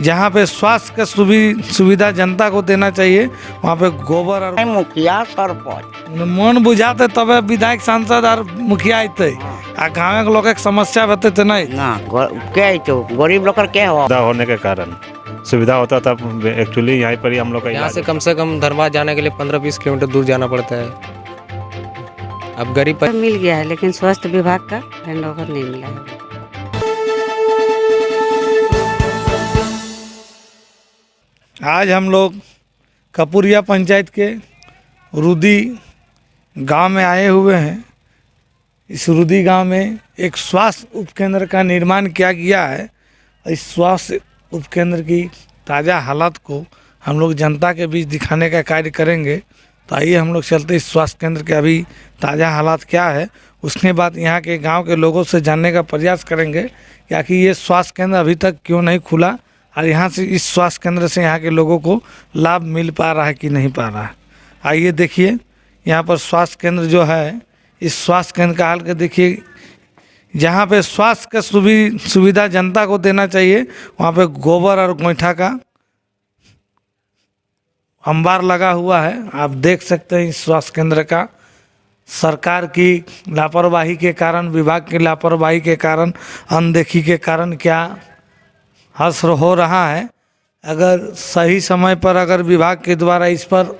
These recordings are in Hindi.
जहाँ पे स्वास्थ्य का सुविधा जनता को देना चाहिए वहाँ पे गोबर और मुखिया सरपंच मन बुझाते तबे विधायक सांसद और मुखिया अते आ गाँव के लोग समस्या बते तो नहीं ना क्या तो गरीब लोग क्या हो सुविधा होने के कारण सुविधा होता था एक्चुअली यहाँ पर ही हम लोग का यहाँ इलाज से कम धनबाद जाने के लिए 15-20 किलोमीटर दूर जाना पड़ता है। अब गरीब मिल गया है लेकिन स्वास्थ्य विभाग का हैंडओवर नहीं मिला है। आज हम लोग कपूरिया पंचायत के रुदी गांव में आए हुए हैं। इस रुदी गांव में एक स्वास्थ्य उपकेंद्र का निर्माण किया गया है। इस स्वास्थ्य उपकेंद्र की ताज़ा हालत को हम लोग जनता के बीच दिखाने का कार्य करेंगे। तो आइए हम लोग चलते इस स्वास्थ्य केंद्र के अभी ताज़ा हालात क्या है, उसके बाद यहाँ के गांव के लोगों से जानने का प्रयास करेंगे कि आखिर ये स्वास्थ्य केंद्र अभी तक क्यों नहीं खुला और यहाँ से इस स्वास्थ्य केंद्र से यहाँ के लोगों को लाभ मिल पा रहा है कि नहीं पा रहा है। आइए देखिए यहाँ पर स्वास्थ्य केंद्र जो है, इस स्वास्थ्य केंद्र का हाल के देखिए। जहाँ पे स्वास्थ्य का सुविधा जनता को देना चाहिए वहाँ पे गोबर और गोईठा का अंबार लगा हुआ है। आप देख सकते हैं इस स्वास्थ्य केंद्र का सरकार की लापरवाही के कारण, विभाग की लापरवाही के कारण, अनदेखी के कारण क्या हश्र हो रहा है। अगर सही समय पर अगर विभाग के द्वारा इस पर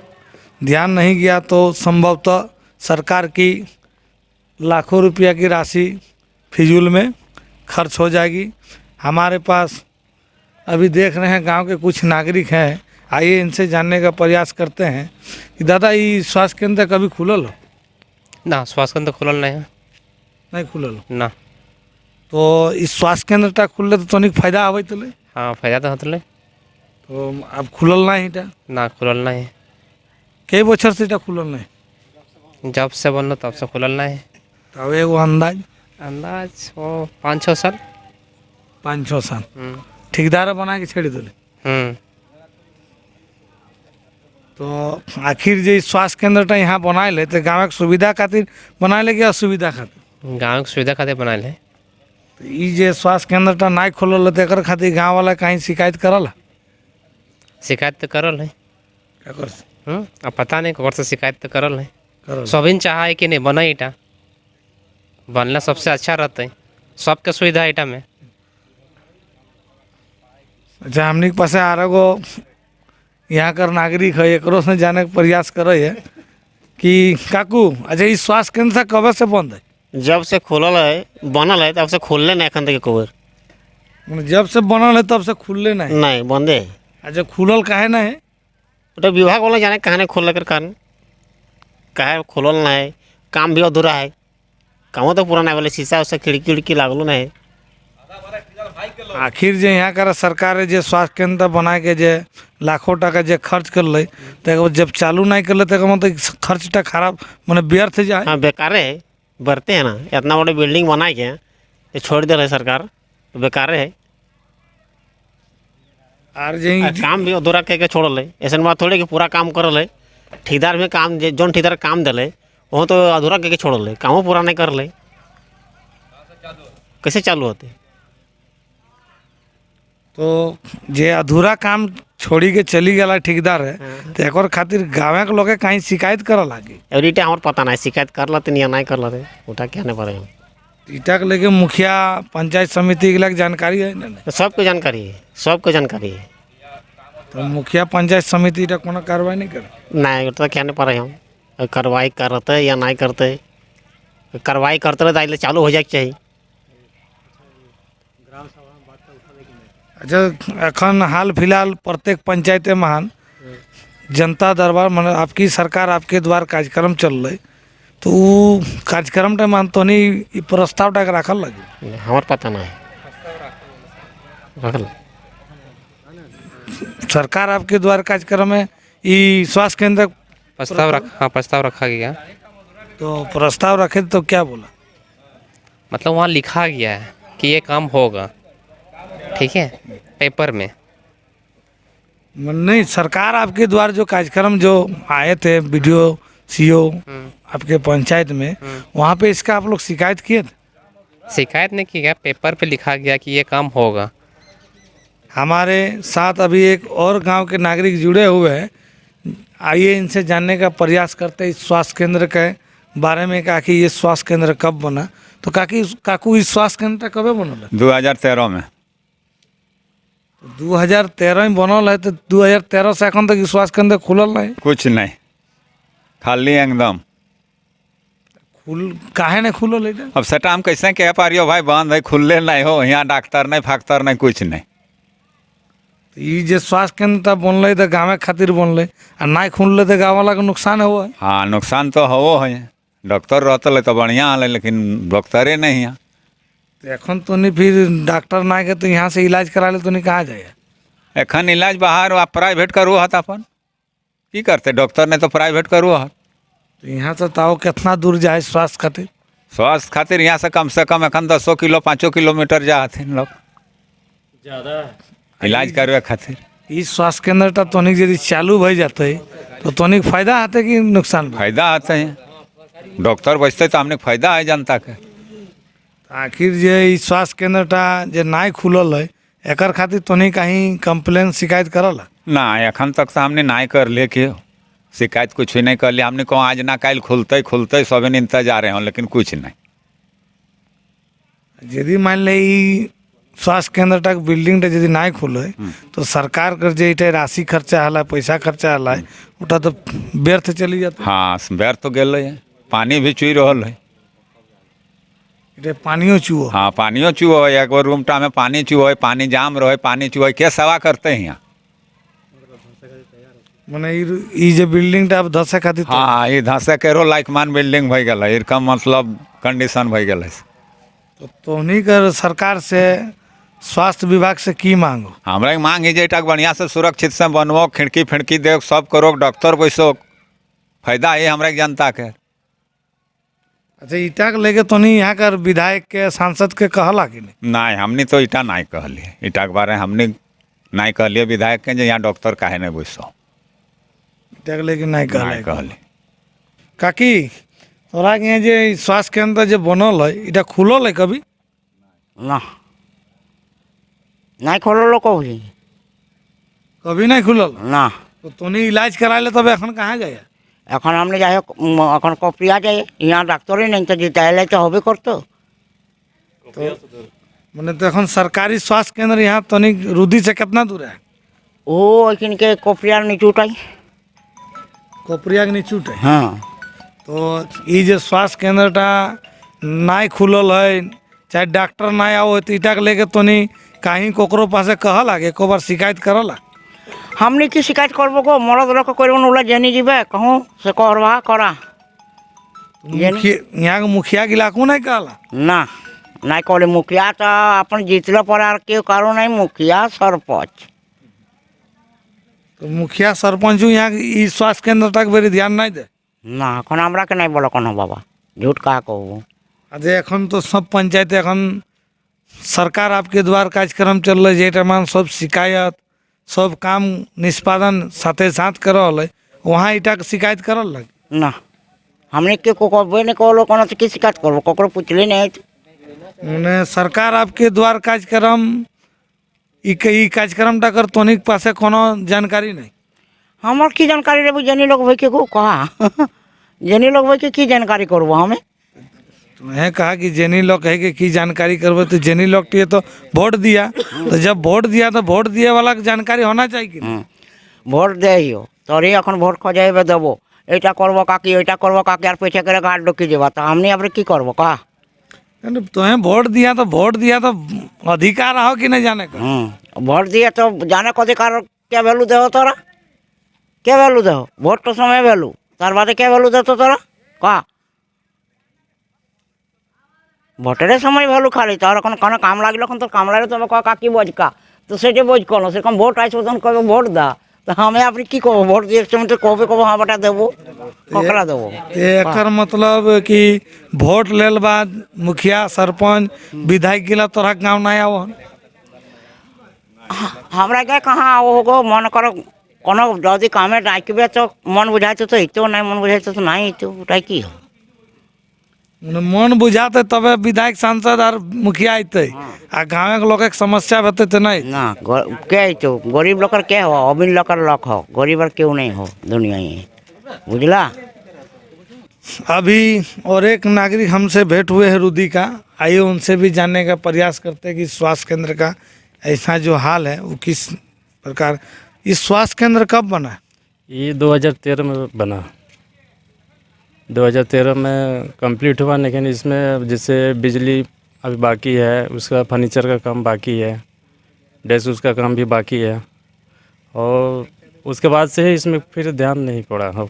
ध्यान नहीं गया तो संभवतः सरकार की लाखों रुपया की राशि फिजूल में खर्च हो जाएगी। हमारे पास अभी देख रहे हैं गांव के कुछ नागरिक हैं, आइए इनसे जानने का प्रयास करते हैं कि दादा ये स्वास्थ्य केंद्र कभी खुलल हो? ना स्वास्थ्य केंद्र खुलल नहीं है। नहीं खुलल हो? ना। तो इस स्वास्थ्य केंद्र टा खुलले तो तनिक फायदा आवे तो ले। हाँ फायदा तो होतले। तो अब खुलल नहीं टा? ना खुलल नहीं। कई बछर से टा खुलल नहीं? जब से बनलो तब से खुलल नहीं। तब एगो अंदाज वो 5-6 साल। 5-6 साल ठेकेदार बना के छेड़ दिले। तो आखिर जो स्वास्थ्य केंद्र यहाँ बनाए तो गाँव के सुविधा खातिर बनाए कि असुविधा खातिर? गाँव की सुविधा खातिर बनाए। तो ये स्वास्थ्य केंद्र नहीं खोलल तो एक खातिर गाँव वाला कहीं शिकायत करल? शिकायत तो करल है। क्या कर? अब पता नहीं कौन से शिकायत तो करल है। करल। सभी चाहा है कि नहीं बना ईटा, बनना सबसे अच्छा रहता है, सबके सुविधा ईटा में। अच्छा हमने के पास आ रहा गो यहाँ कर नागरिक है, एक से जाने का प्रयास करे है कि काकू अच्छा इस स्वास्थ्य केंद्र से कब से बंद है? जब से खुलल है बनल है तब से खुलले नहीं एखन तक कोबर जब से बनल है तब से खुलले नहीं बंदे है। अच्छा खुलल काहे ना है? तो विभाग वाला जाने कहाँ नहीं खुलने के कारण कहे खुलल नहीं, काम भी अधूरा है, काम तो पूरा नहीं बोले, शीशा उसा खिड़की उड़की लागलो नहीं। आखिर जो यहाँ कर सरकार जो स्वास्थ्य केंद्र बना के जो लाखों टका जो खर्च कर ले तो जब चालू नहीं कर ले तो मतलब खर्च टा खराब मैंने व्यर्थ जाए। हाँ बेकार है, बढ़ते हैं ना, इतना बड़ा बिल्डिंग बना के ये छोड़ दे रहे सरकार तो बेकार है। और जो काम भी अधूरा कह के छोड़ ले, ऐसा बात थोड़े कि पूरा काम कर ले। ठेकेदार में काम जो ठेकेदार काम दिले वो तो अधूरा कह के छोड़ ले, काम पूरा नहीं कर ले, कैसे चालू होते? तो जे अधूरा काम छोड़ी के चली गला ठेकेदार है तो एक खातिर गाँव के लोग कहीं शिकायत कर लागे। एवरीटा हमारे पता नहीं शिकायत कर लेते या नहीं कर लेते, उठा क्या नहीं पड़ेगा। ईटा के लेके मुखिया पंचायत समिति के लिए जानकारी है ना? तो सबको जानकारी है, सबको जानकारी है। तो मुखिया पंचायत समिति ईटा कोनो कार्रवाई नहीं करे? नहीं तो क्या नहीं पड़े हम कार्रवाई करते या नहीं करते, कार्रवाई करते रहे तो चालू हो जाए चाहिए। अच्छा अखन हाल फिलहाल प्रत्येक पंचायत महान जनता दरबार मतलब आपकी सरकार आपके द्वार कार्यक्रम चल रहे तो वो कार्यक्रम टा मान तो नहीं प्रस्ताव टा रखल लगे? हमारे पता नहीं रखल। सरकार आपके द्वार कार्यक्रम में ये स्वास्थ्य केंद्र प्रस्ताव रखा गया। तो प्रस्ताव रखे तो क्या बोला? मतलब वहाँ लिखा गया है कि ये काम होगा, ठीक है, पेपर में। नहीं सरकार आपके द्वारा जो कार्यक्रम जो आए थे वीडियो सीओ आपके पंचायत में वहाँ पे इसका आप लोग शिकायत किए थे? शिकायत नहीं की गया, पेपर पे लिखा गया कि ये काम होगा। हमारे साथ अभी एक और गांव के नागरिक जुड़े हुए हैं। आइए इनसे जानने का प्रयास करते हैं इस स्वास्थ्य केंद्र के बारे में। काकी ये स्वास्थ्य केंद्र कब बना? तो काकू इस स्वास्थ्य केंद्र कब बनल? 2013 में। 2013 में बनल है, तो 2013 से अखन तक ई स्वास्थ्य केंद्र खुलल नहीं? कुछ नहीं, खाली एकदम। काहे नहीं खुलल है? अब सेटा हम कैसे कह पा रही हो भाई, बंद है, खुलले नहीं हो, यहाँ डॉक्टर नहीं, फाक्टर नहीं, कुछ नहीं। ई जे स्वास्थ्य केंद्र बनल तो गाँव खातिर बनल, आ नहीं खुलल तो गाँव वाला के नुकसान हो। हाँ, नुकसान तो हो है। डॉक्टर रहते तो बढ़िया हाल है, लेकिन डॉक्टरे नहीं है। तो एखन तो नहीं, फिर डॉक्टर ना के तो यहाँ से इलाज करा ले तो नहीं कहाँ जाए? एखन इलाज बाहर आप प्राइवेट करू हत, अपन की करते, डॉक्टर ने तो प्राइवेट करू हत। तो यहाँ से ताओ कितना दूर जाए स्वास्थ्य खातिर? स्वास्थ्य खातिर यहाँ से कम एखन 10 किलो 5 किलोमीटर जा हथिन लोग इलाज करवे खातिर। ई स्वास्थ्य केंद्र तनिक यदि चालू भई जाते तो तनिक फायदा आते कि नुकसान? फायदा आते हैं, डॉक्टर बचते तो हमने फायदा है जनता के। आखिर जे ई स्वास्थ्य केंद्र जे नहीं खुलल है, एकर खातिर तनिक कहीं कंप्लेन शिकायत करल? ना, एखन तक तो हमने नहीं कर ले कि शिकायत कुछ भी नहीं कर लिया। हमने कहा आज ना कल खुलते सब इंतजार है, लेकिन कुछ नहीं। यदि मान ले ई स्वास्थ्य केंद्र तक बिल्डिंग यदि नहीं खुले तो सरकार कर जे इटे राशि खर्चा हला, पैसा खर्चा हला, उटा तो व्यर्थ चली जाता। हाँ, व्यर्थ तो गेल है। पानी भी चुई रहल है। इटे पानियो चुओ? हाँ, पानियो चुओ है। एक रूमटा में पानी चुओ है, पानी जाम रहे, पानी चुओ है, के सेवा करते हैं यहाँ? मैंने ई जे बिल्डिंग अब धसे खातिर? हाँ, ये धसे केरो लाइकमान बिल्डिंग भई गल है, इनका मतलब कंडीशन भई गल है। तो तोहनी कर सरकार से स्वास्थ्य विभाग से की मांगो? हमरा की मांग है जे इटा बढ़िया से सुरक्षित से बनवो, खिड़की फिड़की दे, सब करो, डॉक्टर बैसो, फायदा है हमरा जनता के। अच्छा, ईटा के लेके तोनी यहाँ कर विधायक के सांसद के कहला कि नहीं? नहीं, हमने तो इटा नहीं कहलिए, इटा के बारे में हमने नहीं कहलिए विधायक के, यहाँ डॉक्टर काहे नहीं बैसो, ईटा के लेके नहीं कहले। काकी तोरा के यहाँ जे स्वास्थ्य केंद्र जे बनल है, इटा खुलल है कभी? ना, नहीं खोलो कभी। कभी नहीं खुलल ना। तो तोनी इलाज करा ले तब एखन कहाँ जाए? এখন हमने जाए এখন कपिया जाए, यहाँ डॉक्टर ही नहीं तो जिताए तो होबे करतो। तो मैंने तो एखन सरकारी स्वास्थ्य केंद्र यहाँ तोनी रुदी से कितना दूर है? वो लेकिन के कपिया नहीं छूटाई। कोपरिया के नीचे है? हाँ। तो ये जो स्वास्थ्य केंद्र नहीं खुलल है, चाहे डॉक्टर नहीं आओ, तो इटा के लेके तोनी कहीं कोकरो पासे कहला के एको बार शिकायत करला? हमने की शिकायत करबो को मरद लोग कोई उला जेनी जीवे कहूँ से करवा करा। यहाँ के मुखिया गिलाकू नहीं कहला? ना, नहीं कहले मुखिया तो अपन जीतले पर आर के करो नहीं, मुखिया सरपंच। तो मुखिया सरपंच यहाँ ई स्वास्थ्य केंद्र तक बेरी ध्यान नहीं दे? ना, এখন আমরা के नहीं बोलो कोनो बाबा, झूठ कहा कहूँ। अरे एखन तो सब पंचायत एखन सरकार आपके द्वार कार्यक्रम चल रहा है, जेठमान सब शिकायत सब काम निष्पादन साथे साथ कर रहा है, वहाँ ईटा के शिकायत करल लगे? ना, हमने के को कहबे नहीं कहलो कोनो से की शिकायत करबो, ककरो पूछले नहीं। मैंने सरकार आपके द्वार कार्यक्रम ई कार्यक्रम कर तोनिक पासे कोनो जानकारी नहीं? हमार की जानकारी रे जनी लोग भाई के को कहा जनी लोग भाई के की जानकारी करबो हमें? तुम्हें कहा कि जेनी लोग कहे कि की जानकारी करबो, तो जेनी लोग के तो वोट दिया, तो जब वोट दिया तो वोट दिए वाला के जानकारी होना चाहिए कि नहीं? ভোট দেইও তোরই এখন ভোট খোঁজাইবে দেবো, এটা করবো কাকি ওইটা করবো কাকি, আর পেছে করে ঘাট ঢুকি যাবা, তো हमने अब की करबो का? तुम्हें वोट दिया तो अधिकार हो कि नहीं जाने का? भोट दिए तो जाने को अधिकार क्या वैल्यू दे तोरा? क्या वैल्यू दे? भोट तो समय वैल्यू, तार बादे क्या वैल्यू दे तोरा का? ভোটের সময় ভ্যালু খালি, তোর এখন কোনো কাম লাগলো, এখন তোর কাম লাগলে তবে কয় কাকি বোঝ কা, তো সেটা বোঝ কোনো সেরকম ভোট আসবে তখন কবে ভোট দা, তো আমি আপনি কি করবো? ভোট দিয়ে সময় তো কবে কবে हाँ बेटा देवो ककड़ा देवो? एकर मतलब कि वोट लेल बाद मुखिया सरपंच विधायक गिला तोरा गाँव नहीं आओ? हमरा के कहाँ होगो, मन करो कोनो यदि कामे डाकबे तो मन बुझाते तो हितो, नहीं मन बुझाते तो नहीं हितो, ओटाई की हो? मन बुझाते तबे विधायक सांसद और मुखिया अते आ गाँव के लोग समस्या बते तो नहीं ना क्या है तो गरीब लोग क्या हो अमीर लोग लक हो गरीब क्यों नहीं हो दुनिया में बुझला। अभी और एक नागरिक हमसे भेंट हुए हैं रुदी का, आइए उनसे भी जानने का प्रयास करते हैं कि स्वास्थ्य केंद्र का ऐसा जो हाल है वो किस प्रकार। इस स्वास्थ्य केंद्र कब बना? ये 2013 में बना, 2013 में कंप्लीट हुआ, लेकिन इसमें जैसे बिजली अभी बाकी है, उसका फर्नीचर का काम बाकी है, डेस्क उसका काम भी बाकी है, और उसके बाद से ही इसमें फिर ध्यान नहीं पड़ा हो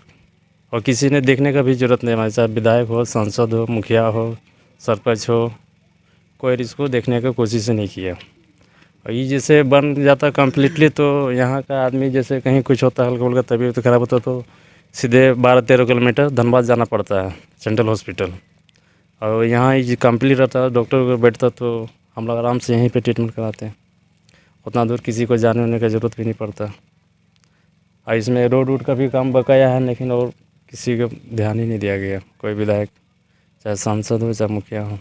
और किसी ने देखने का भी ज़रूरत नहीं है, चाहे विधायक हो, सांसद हो, मुखिया हो, सरपंच हो, कोई इसको देखने का कोशिश नहीं किया। और ये जैसे बन जाता कम्प्लीटली तो यहाँ का आदमी जैसे कहीं कुछ होता है, हल्का फुल्का तबीयत खराब होता तो सीधे 12-13 किलोमीटर धनबाद जाना पड़ता है सेंट्रल हॉस्पिटल। और यहाँ ये कंप्लीट रहता है, डॉक्टर बैठता तो हम लोग आराम से यहीं पे ट्रीटमेंट कराते हैं, उतना दूर किसी को जाने होने का ज़रूरत भी नहीं पड़ता। और इसमें रोड का भी काम बकाया है, लेकिन और किसी को ध्यान ही नहीं दिया गया, कोई विधायक चाहे सांसद हो चाहे मुखिया हो।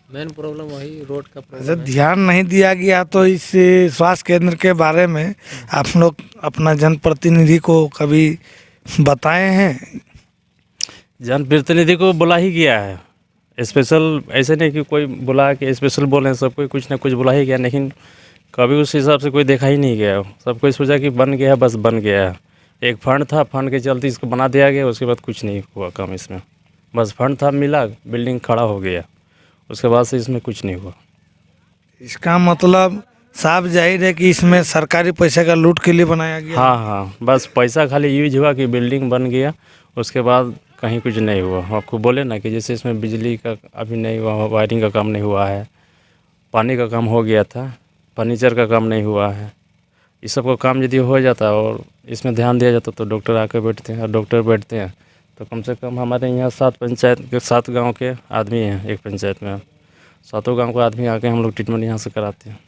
मेन प्रॉब्लम वही रोड का अगर ध्यान नहीं दिया गया तो इस स्वास्थ्य केंद्र के बारे में आप लोग अपना जनप्रतिनिधि को कभी बताए हैं? जनप्रतिनिधि को बुला ही गया है, स्पेशल ऐसे नहीं कि कोई बुला के स्पेशल बोले, सब कोई कुछ ना कुछ बुला ही गया, लेकिन कभी उस हिसाब से कोई देखा ही नहीं गया। सब कोई सोचा कि बन गया, बस बन गया है। एक फंड था, फंड के चलते इसको बना दिया गया, उसके बाद कुछ नहीं हुआ काम इसमें। बस फंड था, मिला, बिल्डिंग खड़ा हो गया, उसके बाद से इसमें कुछ नहीं हुआ। इसका मतलब साफ जाहिर है कि इसमें सरकारी पैसे का लूट के लिए बनाया गया। हाँ, बस पैसा खाली यूज हुआ कि बिल्डिंग बन गया, उसके बाद कहीं कुछ नहीं हुआ। आपको बोले ना कि जैसे इसमें बिजली का अभी नहीं हुआ, वायरिंग का काम नहीं हुआ है, पानी का काम हो गया था, फर्नीचर का काम नहीं हुआ है। इस सब का काम यदि हो जाता और इसमें ध्यान दिया जाता तो डॉक्टर आकर बैठते हैं, और डॉक्टर बैठते हैं तो कम से कम हमारे यहाँ 7 गाँव के आदमी हैं, एक पंचायत में 7 गाँव के आदमी आके हम लोग ट्रीटमेंट यहाँ से कराते हैं।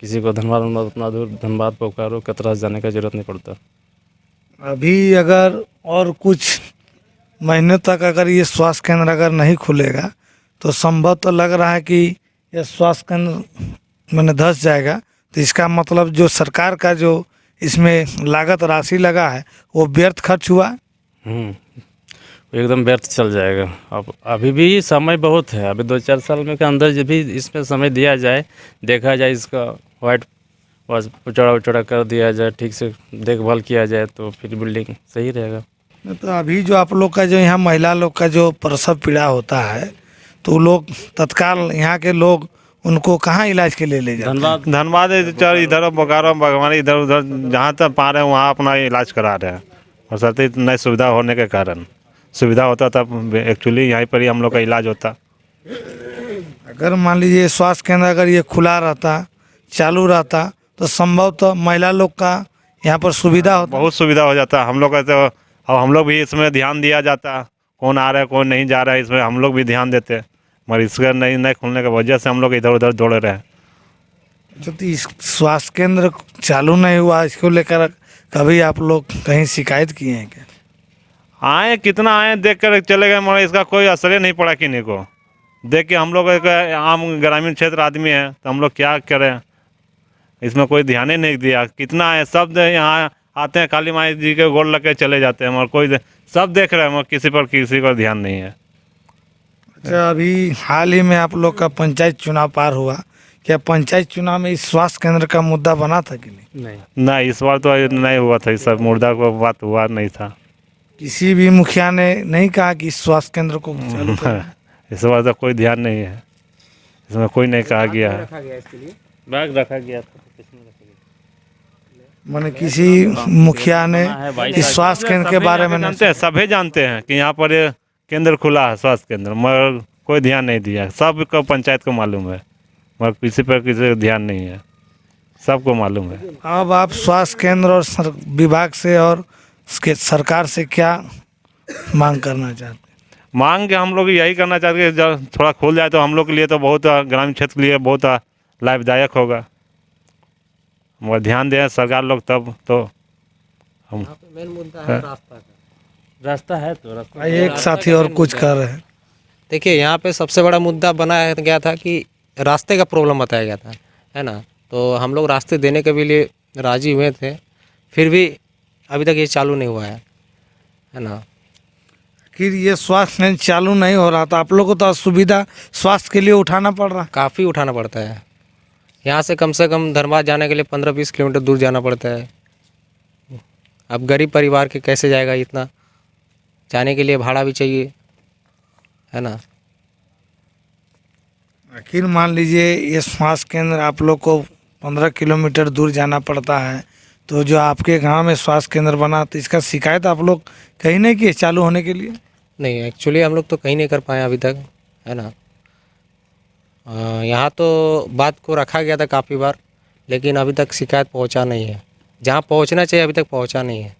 किसी को धनबाद उतना दूर धनबाद बोकारो कतरा जाने का ज़रूरत नहीं पड़ता। अभी अगर और कुछ महीने तक अगर ये स्वास्थ्य केंद्र अगर नहीं खुलेगा तो संभव तो लग रहा है कि ये स्वास्थ्य केंद्र मैंने धंस जाएगा। तो इसका मतलब जो सरकार का जो इसमें लागत राशि लगा है वो व्यर्थ खर्च हुआ। एकदम व्यर्थ चल जाएगा। अब अभी भी समय बहुत है, अभी 2-4 साल में के अंदर जब भी इसमें समय दिया जाए, देखा जाए, इसका वाइट बस उचड़ा कर दिया जाए, ठीक से देखभाल किया जाए तो फिर बिल्डिंग सही रहेगा। तो अभी जो आप लोग का जो यहाँ महिला लोग का जो प्रसव पीड़ा होता है तो वो लोग तत्काल यहाँ के लोग उनको कहाँ इलाज के लिए ले जाते हैं? धनबाद इधर बोकारो बागवानी इधर उधर जहाँ तक पा रहे हैं वहाँ अपना इलाज करा रहे हैं। और सरते नई सुविधा होने के कारण, सुविधा होता तब एक्चुअली यहीं पर ही हम लोग का इलाज होता। अगर मान लीजिए स्वास्थ्य केंद्र अगर ये खुला रहता, चालू रहता तो संभव तो महिला लोग का यहाँ पर सुविधा होता। बहुत सुविधा हो जाता हम लोग का। तो अब हम लोग भी इसमें ध्यान दिया जाता, कौन आ रहा है कौन नहीं जा रहा है, इसमें हम लोग भी ध्यान देते, मगर इसका नहीं खुलने की वजह से हम लोग इधर उधर दौड़ रहे हैं। तो इस स्वास्थ्य केंद्र चालू नहीं हुआ, इसको लेकर कभी आप लोग कहीं शिकायत किए हैं क्या? आए कितना आए देख कर चले गए, मगर इसका कोई असर ही नहीं पड़ा किन्हीं को। देख के हम लोग एक आम ग्रामीण क्षेत्र आदमी है तो हम लोग क्या करें, इसमें कोई ध्यान ही नहीं दिया। कितना है, सब यहाँ आते हैं, काली माई जी के गोड़ लग के चले जाते हैं, मगर कोई सब देख रहे हैं मगर किसी पर ध्यान नहीं है। अच्छा, अभी हाल ही में आप लोग का पंचायत चुनाव पार हुआ, क्या पंचायत चुनाव में इस स्वास्थ्य केंद्र का मुद्दा बना था कि नहीं? नहीं, इस बार तो नहीं हुआ था, इस मुर्दा को बात हुआ नहीं था। किसी भी मुखिया ने नहीं कहा कि इस स्वास्थ्य केंद्र को चालू करें? इस बार तो कोई ध्यान नहीं है, इसमें कोई नहीं कहा गया है। बैग रखा गया था, मैंने किसी मुखिया ने इस स्वास्थ्य केंद्र के बारे में जानते हैं, सभी जानते हैं कि यहाँ पर केंद्र खुला है स्वास्थ्य केंद्र, मगर कोई ध्यान नहीं दिया। सबको पंचायत को मालूम है, मगर किसी को ध्यान नहीं है, सबको मालूम है। अब आप स्वास्थ्य केंद्र और विभाग से और सरकार से क्या मांग करना चाहते हैं? मांग के हम लोग यही करना चाहते हैं, जब थोड़ा खुल जाए तो हम लोग के लिए तो बहुत, ग्रामीण क्षेत्र के लिए बहुत लाभदायक होगा। मगर ध्यान दें सरकार लोग तब तो हम। मेन मुद्दा है रास्ता का। रास्ता है तो रास्ता एक साथी और कुछ कर रहे हैं। देखिए यहाँ पे सबसे बड़ा मुद्दा बनाया गया था कि रास्ते का प्रॉब्लम बताया गया था, है ना। तो हम लोग रास्ते देने के भी लिए राज़ी हुए थे, फिर भी अभी तक ये चालू नहीं हुआ है ना। फिर ये स्वास्थ्य केंद्र चालू नहीं हो रहा, तो आप लोग को तो असुविधा स्वास्थ्य के लिए उठाना पड़ रहा। काफ़ी उठाना पड़ता है। यहाँ से कम धनबाद जाने के लिए 15-20 किलोमीटर दूर जाना पड़ता है। अब गरीब परिवार के कैसे जाएगा, इतना जाने के लिए भाड़ा भी चाहिए, है ना। आखिर मान लीजिए ये स्वास्थ्य केंद्र आप लोग को 15 किलोमीटर दूर जाना पड़ता है, तो जो आपके गांव में स्वास्थ्य केंद्र बना, तो इसका शिकायत आप लोग कहीं नहीं किए चालू होने के लिए? नहीं, एक्चुअली हम लोग तो कहीं नहीं कर पाए अभी तक, है ना। यहाँ तो बात को रखा गया था काफ़ी बार, लेकिन अभी तक शिकायत पहुँचा नहीं है। जहाँ पहुँचना चाहिए अभी तक पहुँचा नहीं है।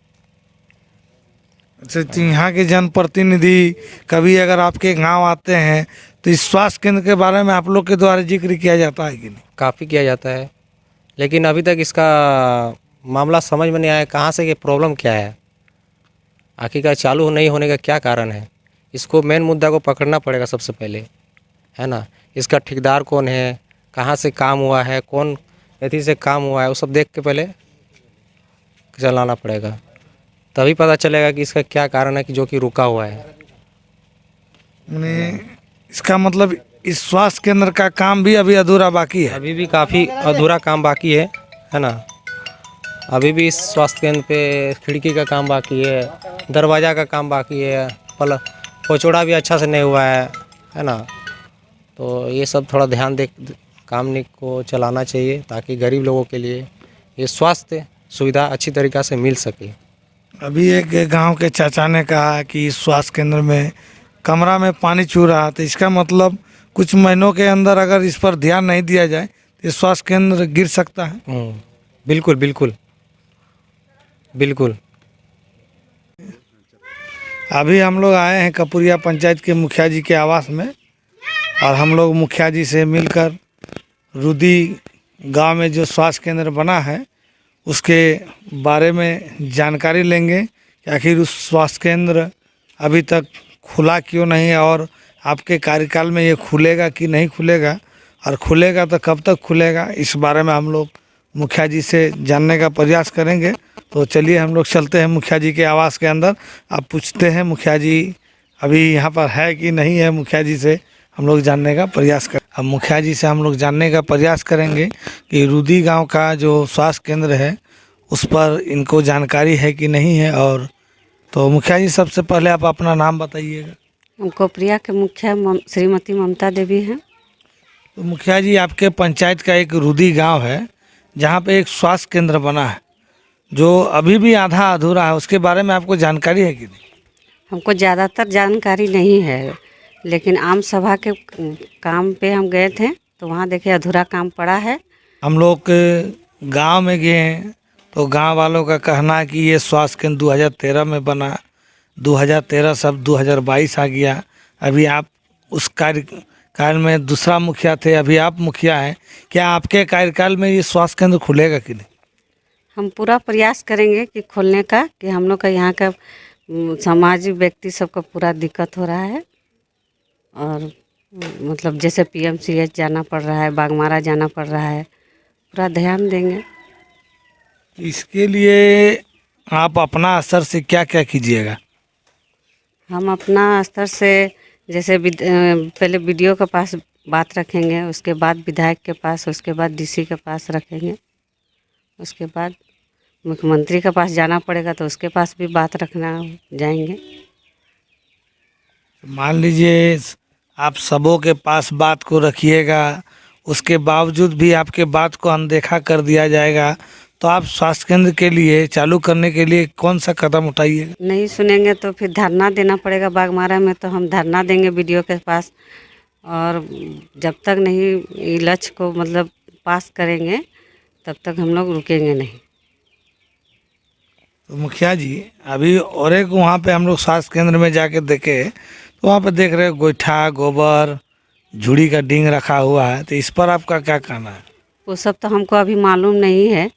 अच्छा, तो यहाँ के जनप्रतिनिधि कभी अगर आपके गांव आते हैं तो इस स्वास्थ्य केंद्र के बारे में आप लोग के द्वारा जिक्र किया जाता है कि नहीं? काफ़ी किया जाता है, लेकिन अभी तक इसका मामला समझ में नहीं आया, कहाँ से ये प्रॉब्लम क्या है, आखिरकार चालू नहीं होने का क्या कारण है। इसको मेन मुद्दा को पकड़ना पड़ेगा सबसे पहले, है ना। इसका ठेकेदार कौन है, कहाँ से काम हुआ है, कौन अथी से काम हुआ है, वो सब देख के पहले चलाना पड़ेगा, तभी पता चलेगा कि इसका क्या कारण है कि जो कि रुका हुआ है। मैंने इसका मतलब इस स्वास्थ्य केंद्र का काम भी अभी अधूरा बाकी है। अभी भी काफ़ी अधूरा काम बाकी है ना। अभी भी इस स्वास्थ्य केंद्र पे खिड़की का काम बाकी है, दरवाज़ा का काम बाकी है, पचौड़ा भी अच्छा से नहीं हुआ है ना। तो ये सब थोड़ा ध्यान दे काम को चलाना चाहिए, ताकि गरीब लोगों के लिए ये स्वास्थ्य सुविधा अच्छी तरीक़ा से मिल सके। अभी एक गांव के चाचा ने कहा कि इस स्वास्थ्य केंद्र में कमरा में पानी चू रहा, तो इसका मतलब कुछ महीनों के अंदर अगर इस पर ध्यान नहीं दिया जाए तो ये स्वास्थ्य केंद्र गिर सकता है। बिल्कुल बिल्कुल बिल्कुल। अभी हम लोग आए हैं कपुरिया पंचायत के मुखिया जी के आवास में, और हम लोग मुखिया जी से मिलकर रुदी गांव में जो स्वास्थ्य केंद्र बना है उसके बारे में जानकारी लेंगे कि आखिर उस स्वास्थ्य केंद्र अभी तक खुला क्यों नहीं है, और आपके कार्यकाल में ये खुलेगा कि नहीं खुलेगा, और खुलेगा तो कब तक खुलेगा, इस बारे में हम लोग मुखिया जी से जानने का प्रयास करेंगे। तो चलिए हम लोग चलते हैं मुखिया जी के आवास के अंदर। आप पूछते हैं मुखिया जी अभी यहाँ पर है कि नहीं है, मुखिया जी से हम लोग जानने का प्रयास करें। अब मुखिया जी से हम लोग जानने का प्रयास करेंगे कि रुदी गांव का जो स्वास्थ्य केंद्र है उस पर इनको जानकारी है कि नहीं है। और तो मुखिया जी सबसे पहले आप अपना नाम बताइएगा। हम कोपरिया के मुखिया श्रीमती ममता देवी हैं। तो मुखिया जी आपके पंचायत का एक रुदी गांव है जहां पे एक स्वास्थ्य केंद्र बना है जो अभी भी आधा अधूरा है, उसके बारे में आपको जानकारी है कि नहीं? हमको ज़्यादातर जानकारी नहीं है, लेकिन आम सभा के काम पे हम गए थे तो वहाँ देखे अधूरा काम पड़ा है। हम लोग गांव में गए हैं तो गांव वालों का कहना है कि ये स्वास्थ्य केंद्र 2013 में बना, 2013 सब 2022 आ गया। अभी आप उस कार्यकाल में दूसरा मुखिया थे, अभी आप मुखिया हैं, क्या आपके कार्यकाल में ये स्वास्थ्य केंद्र खुलेगा कि नहीं? हम पूरा प्रयास करेंगे कि खोलने का, कि हम लोग का यहाँ का सामाजिक व्यक्ति सबका पूरा दिक्कत हो रहा है, और मतलब जैसे PMCH जाना पड़ रहा है, बागमारा जाना पड़ रहा है, पूरा ध्यान देंगे। इसके लिए आप अपना स्तर से क्या क्या कीजिएगा? हम अपना स्तर से जैसे पहले BDO के पास बात रखेंगे, उसके बाद विधायक के पास, उसके बाद DC के पास रखेंगे, उसके बाद मुख्यमंत्री के पास जाना पड़ेगा तो उसके पास भी बात रखना जाएंगे। मान लीजिए आप सबों के पास बात को रखिएगा, उसके बावजूद भी आपके बात को अनदेखा कर दिया जाएगा, तो आप स्वास्थ्य केंद्र के लिए चालू करने के लिए कौन सा कदम उठाइएगा? नहीं सुनेंगे तो फिर धरना देना पड़ेगा। बागमारा में तो हम धरना देंगे BDO के पास, और जब तक नहीं ये लक्ष्य को मतलब पास करेंगे तब तक हम लोग रुकेंगे नहीं। तो मुखिया जी अभी और एक वहाँ पे हम लोग स्वास्थ्य केंद्र में जाके देखे तो वहाँ पे देख रहे गोईठा, गोबर, झुड़ी का डींग रखा हुआ है, तो इस पर आपका क्या कहना है? वो सब तो हमको अभी मालूम नहीं है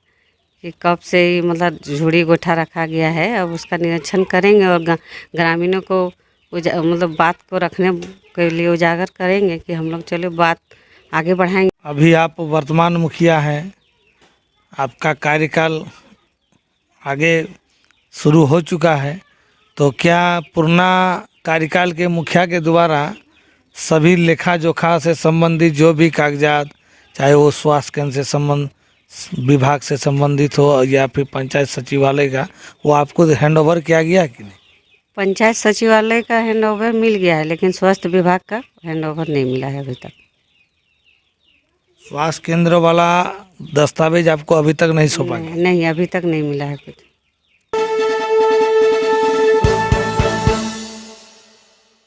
कि कब से ही मतलब झुड़ी गोइठा रखा गया है। अब उसका निरीक्षण करेंगे और ग्रामीणों को मतलब बात को रखने के लिए उजागर करेंगे कि हम लोग चलो बात आगे बढ़ाएंगे। अभी आप वर्तमान मुखिया हैं, आपका कार्यकाल आगे शुरू हो चुका है, तो क्या पुराना कार्यकाल के मुखिया के द्वारा सभी लेखा जोखा से संबंधित जो भी कागजात, चाहे वो स्वास्थ्य केंद्र से विभाग से संबंधित हो या फिर पंचायत सचिवालय का, वो आपको हैंड ओवर किया गया कि नहीं? पंचायत सचिवालय का हैंडओवर मिल गया है, लेकिन स्वास्थ्य विभाग का हैंडओवर नहीं मिला है अभी तक। स्वास्थ्य केंद्र वाला दस्तावेज आपको अभी तक नहीं सौंपा गया? नहीं, अभी तक नहीं मिला है कुछ।